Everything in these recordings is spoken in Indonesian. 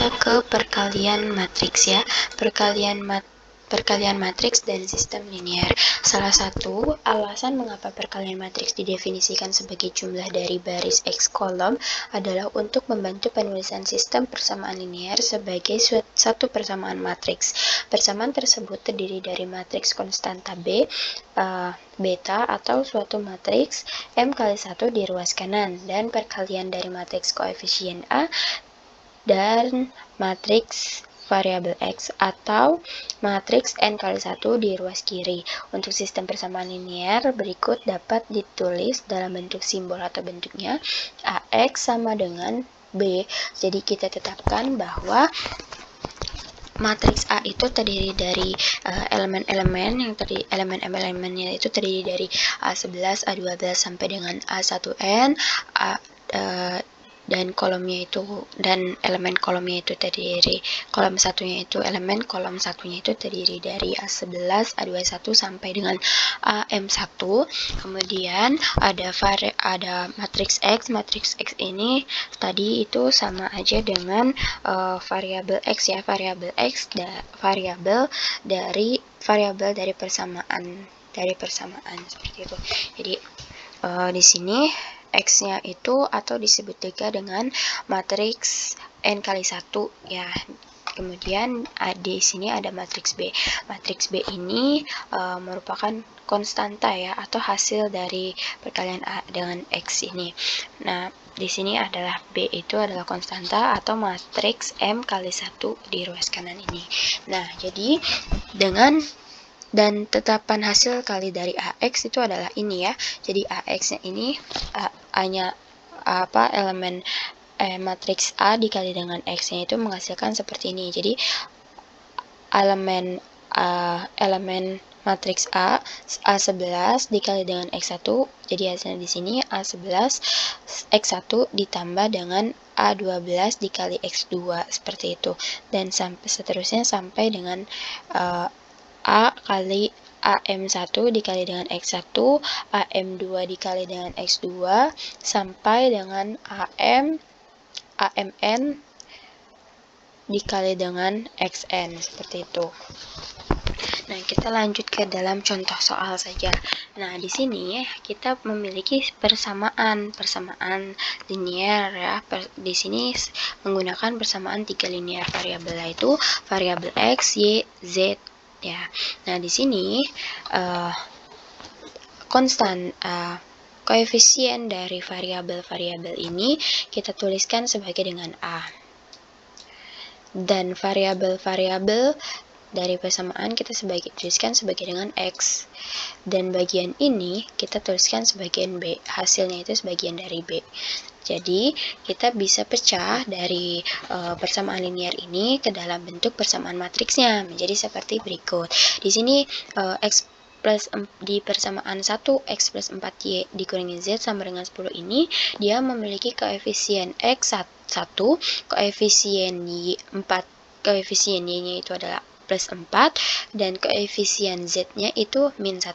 kita ke perkalian matriks ya. Perkalian matriks dan sistem linier. Salah satu alasan mengapa perkalian matriks didefinisikan sebagai jumlah dari baris X kolom adalah untuk membantu penulisan sistem persamaan linier sebagai satu persamaan matriks. Persamaan tersebut terdiri dari matriks konstanta B, beta atau suatu matriks M kali 1 di ruas kanan, dan perkalian dari matriks koefisien A dan matriks variabel X atau matriks N kali 1 di ruas kiri. Untuk sistem persamaan linier berikut dapat ditulis dalam bentuk simbol atau bentuknya AX sama dengan B. Jadi kita tetapkan bahwa matriks A itu terdiri dari elemen-elemen yang elemen-elemennya itu terdiri dari A11, A12 sampai dengan A1N, dan elemen kolomnya itu terdiri, kolom satunya itu elemen kolom satunya itu terdiri dari A11, A21 sampai dengan AM1. Kemudian ada matriks X. Matriks X ini tadi itu sama aja dengan variabel X ya, variabel X variabel dari persamaan seperti itu. Jadi di sini X-nya itu atau disebut juga dengan matriks N kali 1 ya. Kemudian di sini ada matriks B. Matriks B ini merupakan konstanta ya, atau hasil dari perkalian A dengan X ini. Nah, di sini adalah B itu adalah konstanta atau matriks M kali 1 di ruas kanan ini. Nah, jadi dan tetapan hasil kali dari AX itu adalah ini ya. Jadi AX-nya ini hanya elemen matriks A dikali dengan X-nya itu menghasilkan seperti ini. Jadi elemen matriks A11 dikali dengan X1, jadi hasilnya di sini A11 X1 ditambah dengan A12 dikali X2 seperti itu, dan sampai seterusnya sampai dengan A kali AM1 dikali dengan X1, AM2 dikali dengan X2, sampai dengan AMN dikali dengan XN, seperti itu. Nah, kita lanjut ke dalam contoh soal saja. Nah, di sini kita memiliki persamaan linier ya. Di sini menggunakan persamaan 3 linier variabel, yaitu variabel X, Y, Z ya. Nah, di sini koefisien dari variabel-variabel ini kita tuliskan sebagai dengan A. Dan variabel-variabel dari persamaan kita tuliskan sebagai dengan X. Dan bagian ini kita tuliskan sebagian B. Hasilnya itu sebagian dari B. Jadi, kita bisa pecah dari persamaan linier ini ke dalam bentuk persamaan matriksnya menjadi seperti berikut. Di sini di persamaan 1 X plus 4Y dikurangi Z sama dengan 10 ini, dia memiliki koefisien X 1, koefisien Y 4, koefisien Y-nya itu adalah plus 4, dan koefisien Z-nya itu min 1,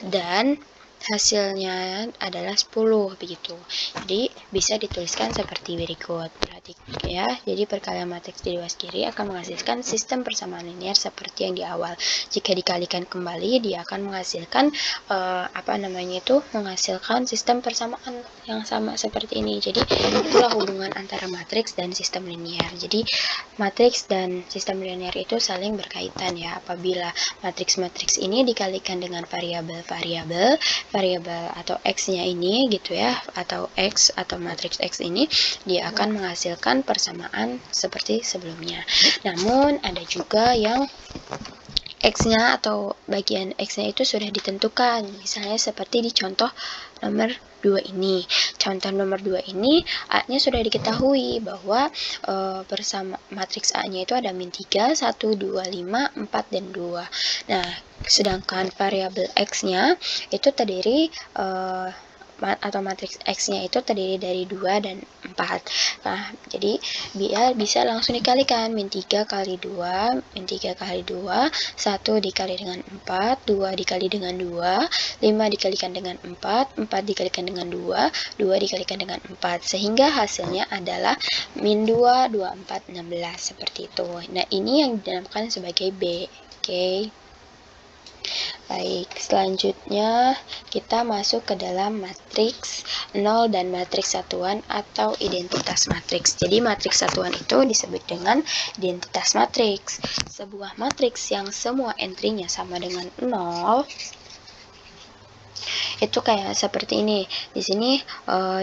dan hasilnya adalah 10 begitu. Jadi bisa dituliskan seperti berikut. Perhatikan ya. Jadi perkalian matriks di ruas kiri akan menghasilkan sistem persamaan linier seperti yang di awal. Jika dikalikan kembali, dia akan menghasilkan menghasilkan sistem persamaan yang sama seperti ini. Jadi itulah hubungan antara matriks dan sistem linier. Jadi matriks dan sistem linier itu saling berkaitan ya. Apabila matriks-matriks ini dikalikan dengan variabel atau X-nya ini gitu ya, atau X atau matriks X ini, dia akan menghasilkan persamaan seperti sebelumnya. Namun ada juga yang X-nya atau bagian X-nya itu sudah ditentukan, misalnya seperti di contoh nomor 2 ini. Contoh nomor 2 ini A-nya sudah diketahui bahwa matriks A-nya itu ada min 3, 1, 2, 5, 4, dan 2. Nah, sedangkan variabel X-nya itu terdiri atau matriks X-nya itu terdiri dari 2 dan 4. Nah, jadi biar bisa langsung dikalikan. Min 3 kali 2, min 3 kali 2, 1 dikali dengan 4, 2 dikali dengan 2, 5 dikalikan dengan 4, 4 dikalikan dengan 2, 2 dikalikan dengan 4. Sehingga hasilnya adalah min 2, 2, 4, 16. Seperti itu. Nah, ini yang dinamakan sebagai B. Oke. Baik, selanjutnya kita masuk ke dalam matriks 0 dan matriks satuan atau identitas matriks. Jadi matriks satuan itu disebut dengan identitas matriks. Sebuah matriks yang semua entry-nya sama dengan 0 itu kayak seperti ini. Di sini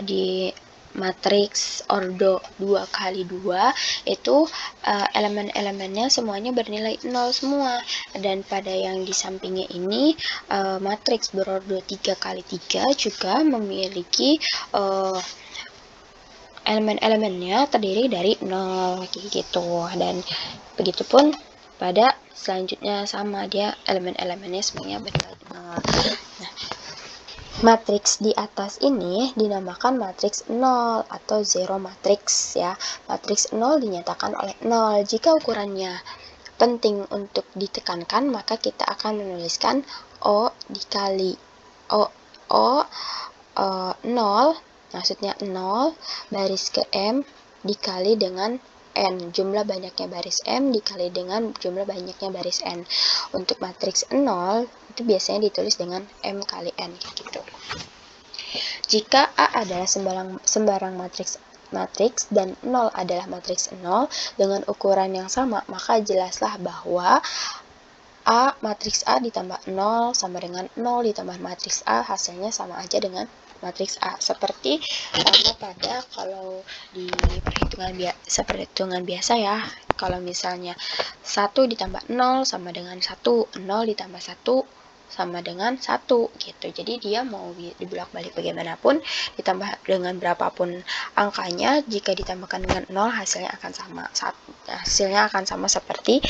di matriks ordo 2 kali 2 itu elemen-elemennya semuanya bernilai 0 semua, dan pada yang di sampingnya ini matriks berordo 3 kali 3 juga memiliki elemen-elemennya terdiri dari 0 gitu, dan begitupun pada selanjutnya sama, dia elemen-elemennya semuanya bernilai 0. Nah, matriks di atas ini dinamakan matriks 0 atau zero matriks ya. Matriks 0 dinyatakan oleh 0. Jika ukurannya penting untuk ditekankan, maka kita akan menuliskan O dikali O 0, maksudnya 0 baris ke M dikali dengan N, jumlah banyaknya baris M dikali dengan jumlah banyaknya baris N. Untuk matriks 0 itu biasanya ditulis dengan M kali N gitu. Jika A adalah sembarang matriks dan 0 adalah matriks 0 dengan ukuran yang sama, maka jelaslah bahwa matriks A ditambah 0 sama dengan 0 ditambah matriks A, hasilnya sama aja dengan matriks A. Seperti sama pada kalau di perhitungan biasa ya. Kalau misalnya 1 ditambah 0 sama dengan 1, 0 ditambah 1 sama dengan 1 gitu. Jadi dia mau dibolak-balik bagaimanapun, ditambah dengan berapapun angkanya, jika ditambahkan dengan 0 hasilnya akan sama. Hasilnya akan sama seperti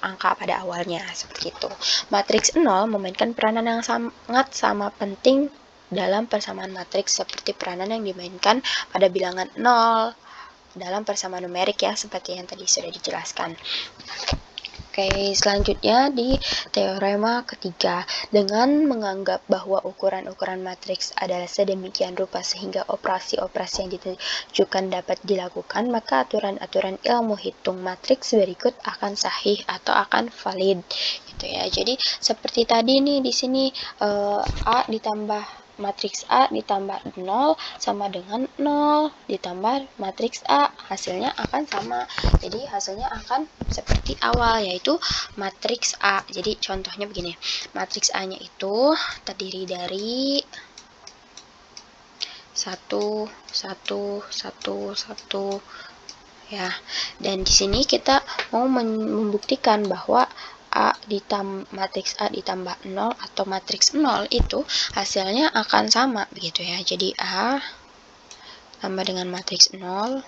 angka pada awalnya, seperti itu. Matriks 0 memainkan peranan yang sangat sama penting dalam persamaan matriks seperti peranan yang dimainkan pada bilangan 0 dalam persamaan numerik ya, seperti yang tadi sudah dijelaskan. Oke, selanjutnya di teorema ketiga, dengan menganggap bahwa ukuran-ukuran matriks adalah sedemikian rupa sehingga operasi-operasi yang ditujukan dapat dilakukan, maka aturan-aturan ilmu hitung matriks berikut akan sahih atau akan valid gitu ya. Jadi seperti tadi nih, di sini matriks A ditambah 0 sama dengan 0 ditambah matriks A, hasilnya akan sama. Jadi hasilnya akan seperti awal, yaitu matriks A. Jadi contohnya begini, matriks A-nya itu terdiri dari 1, 1, 1, 1 ya. Dan di sini kita mau membuktikan bahwa matriks A ditambah 0 atau matriks 0 itu hasilnya akan sama begitu ya. Jadi A tambah dengan matriks 0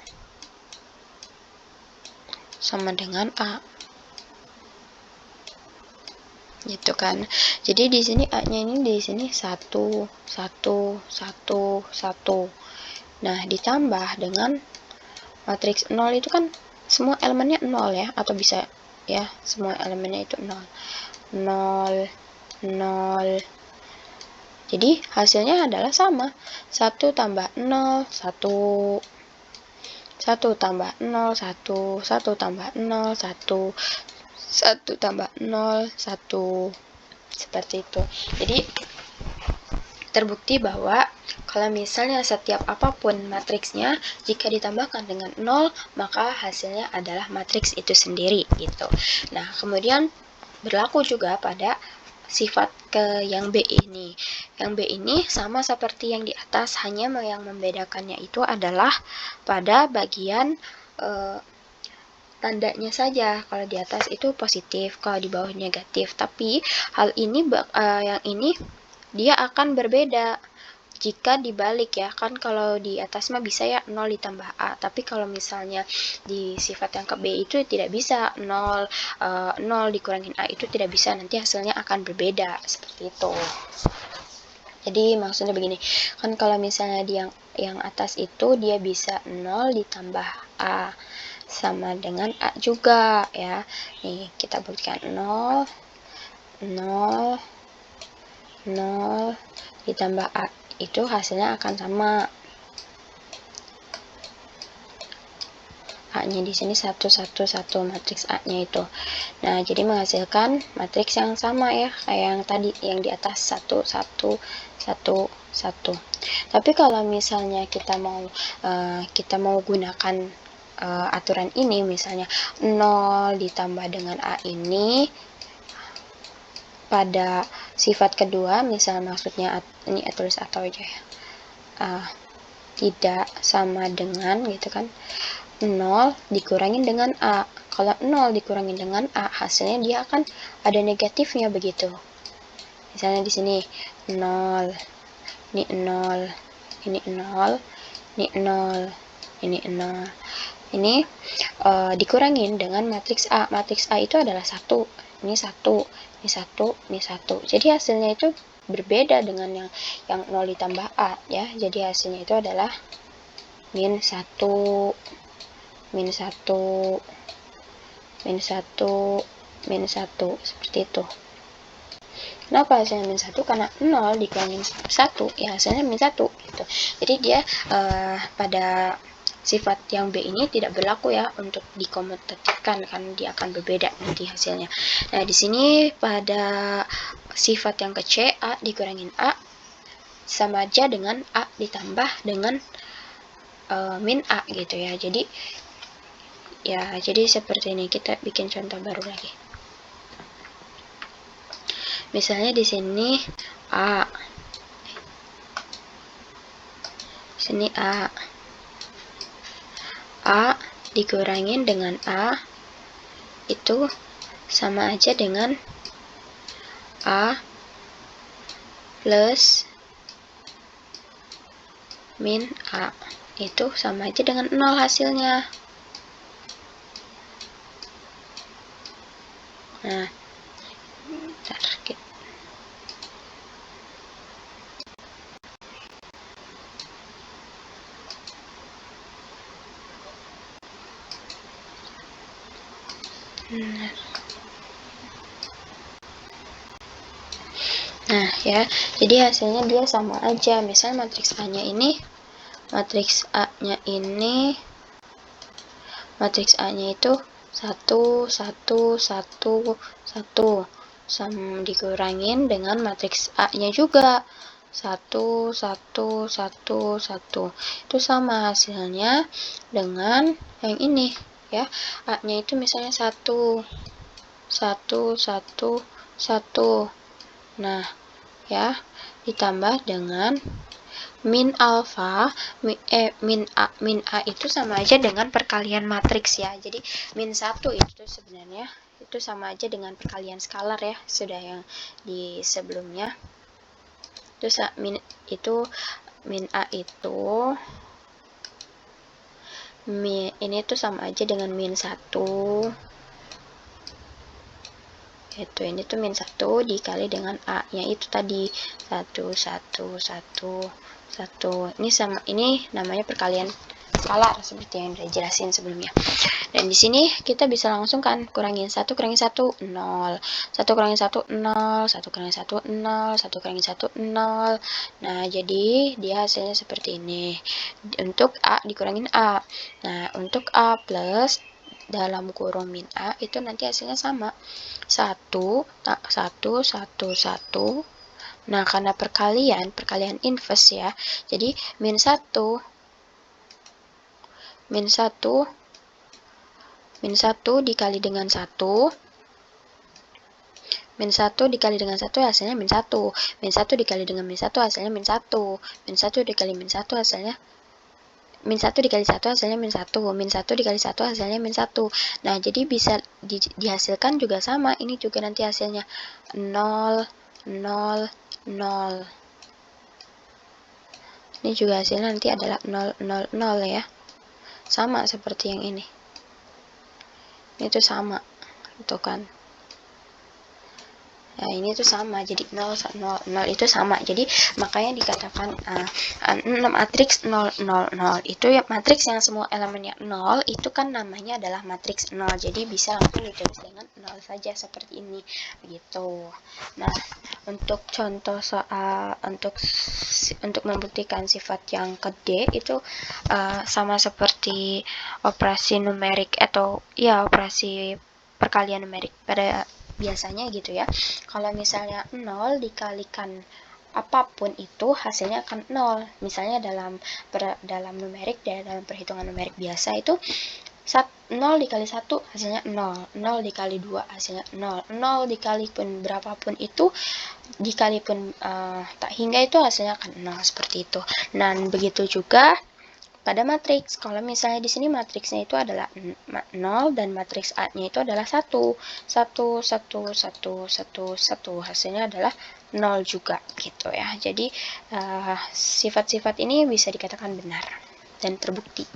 sama dengan A. Gitu kan. Jadi di sini A-nya ini di sini 1, 1, 1, 1. Nah, ditambah dengan matriks 0 itu kan semua elemennya 0 ya, atau bisa ya, semua elemennya itu 0, 0, 0. Jadi hasilnya adalah sama. 1 tambah 0, 1. 1 tambah 0, 1. 1 tambah 0, 1. 1 tambah 0, 1. Seperti itu. Jadi terbukti bahwa kalau misalnya setiap apapun matriksnya, jika ditambahkan dengan 0, maka hasilnya adalah matriks itu sendiri gitu. Nah, kemudian berlaku juga pada sifat ke yang B ini. Yang B ini sama seperti yang di atas, hanya yang membedakannya itu adalah pada bagian tandanya saja. Kalau di atas itu positif, kalau di bawah negatif. Tapi hal ini yang ini dia akan berbeda jika dibalik ya. Kan kalau di atas mah bisa ya 0 ditambah A, tapi kalau misalnya di sifat yang ke B itu tidak bisa. 0 dikurangin A itu tidak bisa, nanti hasilnya akan berbeda seperti itu. Jadi maksudnya begini, kan kalau misalnya yang atas itu dia bisa 0 ditambah A sama dengan A juga ya. Nih kita buktikan 0 0 0 ditambah A itu hasilnya akan sama. A-nya di sini 1 1 1 matriks A-nya itu. Nah, jadi menghasilkan matriks yang sama ya, kayak yang tadi yang di atas 1 1 1 1. Tapi kalau misalnya kita mau gunakan aturan ini, misalnya 0 ditambah dengan A ini pada sifat kedua, misal maksudnya ini tulis atau aja ya, tidak sama dengan gitu kan, 0 dikurangin dengan A. Kalau 0 dikurangin dengan A, hasilnya dia akan ada negatifnya begitu. Misalnya di sini 0, ini 0, ini 0, ini 0, ini 0. Ini dikurangin dengan matriks A. Matriks A itu adalah 1. Ini 1, ini 1, ini 1. Jadi hasilnya itu berbeda dengan yang 0 ditambah A ya. Jadi hasilnya itu adalah min 1, min 1, min 1, min 1, seperti itu. Kenapa hasilnya min 1? Karena 0 dikurangin 1, ya hasilnya min 1 gitu. Jadi dia pada sifat yang B ini tidak berlaku ya untuk dikomutatifkan, kan dia akan berbeda nanti hasilnya. Nah, di sini pada sifat yang ke C, A dikurangin A sama aja dengan A ditambah dengan min A gitu ya. Jadi seperti ini. Kita bikin contoh baru lagi. Misalnya di sini A. Sini A. A dikurangin dengan A itu sama aja dengan A plus min A. Itu sama aja dengan 0 hasilnya. Nah, bentar, nah ya, jadi hasilnya dia sama aja. Misal matriks A-nya ini, matriks A-nya itu 1 1 1 1 sama dikurangin dengan matriks A-nya juga 1 1 1 1. Itu sama hasilnya dengan yang ini ya. A-nya itu misalnya 1 1 1 1. Nah, ya, ditambah dengan min alfa, min A itu sama aja dengan perkalian matriks ya. Jadi min 1 itu sebenarnya itu sama aja dengan perkalian skalar ya, sudah yang di sebelumnya. Terus min A itu ini tuh sama aja dengan min 1. Ini tuh min 1 dikali dengan A-nya itu tadi 1 1 1 1. Ini namanya perkalian skalar seperti yang udah jelasin sebelumnya. Dan di sini kita bisa langsung kan kurangin 1 kurangin 1 0. 1 kurangin 1 0, 1 kurangin 1 0, 1 kurangin 1 0. Nah, jadi dia hasilnya seperti ini. Untuk A dikurangin A. Nah, untuk A plus dalam kurung min A itu nanti hasilnya sama 1 1 1 1. Nah, karena perkalian inverse ya, jadi min 1 dikali dengan 1, min 1 dikali dengan 1 hasilnya min 1, min 1 dikali dengan min 1 hasilnya min 1, min 1 dikali min 1 hasilnya min 1 dikali 1 hasilnya min 1, min 1 dikali 1 hasilnya min 1. Nah, jadi bisa dihasilkan juga sama. Ini juga nanti hasilnya 0 0 0. Ini juga hasilnya nanti adalah 0 0 0 ya. Sama seperti yang ini. Itu sama. Itu kan. Nah, ini tuh sama, jadi 0, 0, 0 itu sama. Jadi makanya dikatakan matriks 0, 0, 0 itu ya matriks yang semua elemennya 0 itu kan namanya adalah matriks 0. Jadi bisa langsung ditulis dengan 0 saja seperti ini. Begitu. Nah, untuk contoh soal untuk membuktikan sifat yang ke D itu sama seperti operasi numerik atau ya operasi perkalian numerik pada biasanya gitu ya. Kalau misalnya 0 dikalikan apapun itu hasilnya akan 0. Misalnya dalam numerik, dalam perhitungan numerik biasa itu 0 dikali 1 hasilnya 0, 0 dikali 2 hasilnya 0, 0 dikali pun berapapun itu dikalipun tak hingga itu hasilnya akan 0 seperti itu. Dan begitu juga pada matriks. Kalau misalnya di sini matriksnya itu adalah 0 dan matriks A-nya itu adalah 1. 1, 1, 1, 1, 1. Hasilnya adalah 0 juga gitu ya. Jadi sifat-sifat ini bisa dikatakan benar dan terbukti.